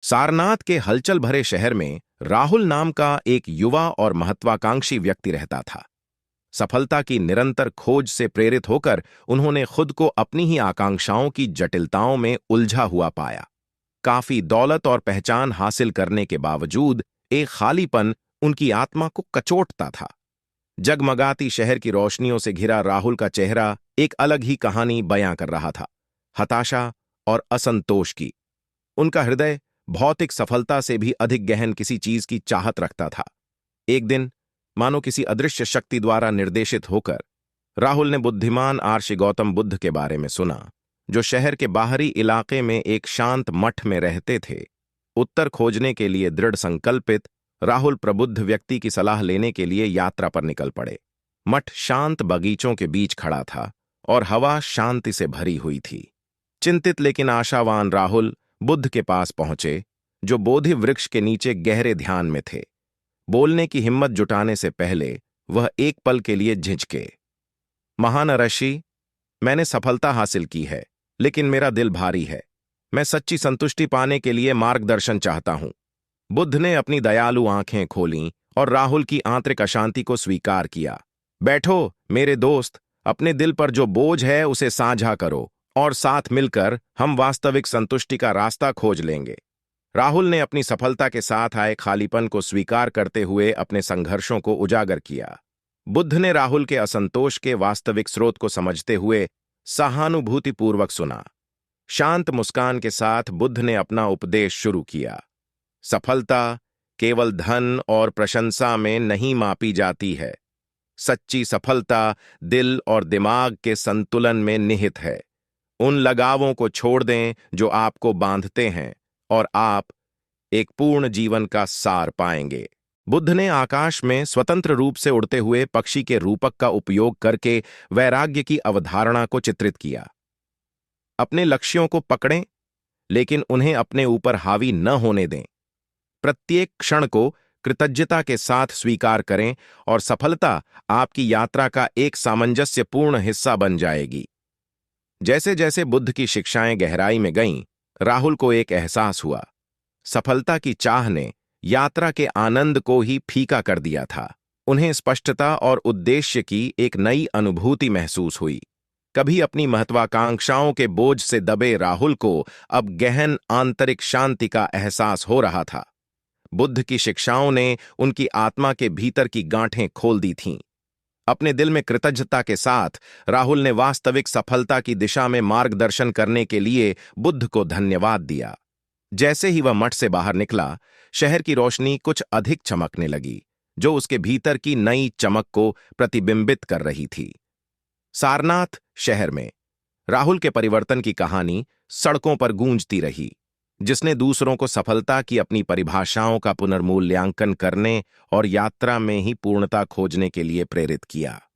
सारनाथ के हलचल भरे शहर में राहुल नाम का एक युवा और महत्वाकांक्षी व्यक्ति रहता था। सफलता की निरंतर खोज से प्रेरित होकर उन्होंने खुद को अपनी ही आकांक्षाओं की जटिलताओं में उलझा हुआ पाया। काफी दौलत और पहचान हासिल करने के बावजूद एक खालीपन उनकी आत्मा को कचोटता था। जगमगाती शहर की रोशनियों से घिरा राहुल का चेहरा एक अलग ही कहानी बयां कर रहा था, हताशा और असंतोष की। उनका हृदय भौतिक सफलता से भी अधिक गहन किसी चीज की चाहत रखता था। एक दिन, मानो किसी अदृश्य शक्ति द्वारा निर्देशित होकर, राहुल ने बुद्धिमान आर्षि गौतम बुद्ध के बारे में सुना, जो शहर के बाहरी इलाके में एक शांत मठ में रहते थे। उत्तर खोजने के लिए दृढ़ संकल्पित, राहुल प्रबुद्ध व्यक्ति की सलाह लेने के लिए यात्रा पर निकल पड़े। मठ शांत बगीचों के बीच खड़ा था और हवा शांति से भरी हुई थी। चिंतित लेकिन आशावान राहुल बुद्ध के पास पहुंचे, जो बोधि वृक्ष के नीचे गहरे ध्यान में थे। बोलने की हिम्मत जुटाने से पहले वह एक पल के लिए झिझके। महान ऋषि, मैंने सफलता हासिल की है, लेकिन मेरा दिल भारी है। मैं सच्ची संतुष्टि पाने के लिए मार्गदर्शन चाहता हूं। बुद्ध ने अपनी दयालु आंखें खोलीं और राहुल की आंतरिक अशांति को स्वीकार किया। बैठो मेरे दोस्त, अपने दिल पर जो बोझ है उसे साझा करो और साथ मिलकर हम वास्तविक संतुष्टि का रास्ता खोज लेंगे। राहुल ने अपनी सफलता के साथ आए खालीपन को स्वीकार करते हुए अपने संघर्षों को उजागर किया। बुद्ध ने राहुल के असंतोष के वास्तविक स्रोत को समझते हुए सहानुभूतिपूर्वक सुना। शांत मुस्कान के साथ बुद्ध ने अपना उपदेश शुरू किया। सफलता केवल धन और प्रशंसा में नहीं मापी जाती है। सच्ची सफलता दिल और दिमाग के संतुलन में निहित है। उन लगावों को छोड़ दें जो आपको बांधते हैं, और आप एक पूर्ण जीवन का सार पाएंगे। बुद्ध ने आकाश में स्वतंत्र रूप से उड़ते हुए पक्षी के रूपक का उपयोग करके वैराग्य की अवधारणा को चित्रित किया। अपने लक्ष्यों को पकड़ें, लेकिन उन्हें अपने ऊपर हावी न होने दें। प्रत्येक क्षण को कृतज्ञता के साथ स्वीकार करें और सफलता आपकी यात्रा का एक सामंजस्यपूर्ण हिस्सा बन जाएगी। जैसे जैसे बुद्ध की शिक्षाएं गहराई में गईं, राहुल को एक एहसास हुआ। सफलता की चाह ने यात्रा के आनंद को ही फीका कर दिया था। उन्हें स्पष्टता और उद्देश्य की एक नई अनुभूति महसूस हुई। कभी अपनी महत्वाकांक्षाओं के बोझ से दबे राहुल को अब गहन आंतरिक शांति का एहसास हो रहा था। बुद्ध की शिक्षाओं ने उनकी आत्मा के भीतर की गांठें खोल दी थीं। अपने दिल में कृतज्ञता के साथ राहुल ने वास्तविक सफलता की दिशा में मार्गदर्शन करने के लिए बुद्ध को धन्यवाद दिया। जैसे ही वह मठ से बाहर निकला, शहर की रोशनी कुछ अधिक चमकने लगी, जो उसके भीतर की नई चमक को प्रतिबिंबित कर रही थी। सारनाथ शहर में राहुल के परिवर्तन की कहानी सड़कों पर गूंजती रही, जिसने दूसरों को सफलता की अपनी परिभाषाओं का पुनर्मूल्यांकन करने और यात्रा में ही पूर्णता खोजने के लिए प्रेरित किया।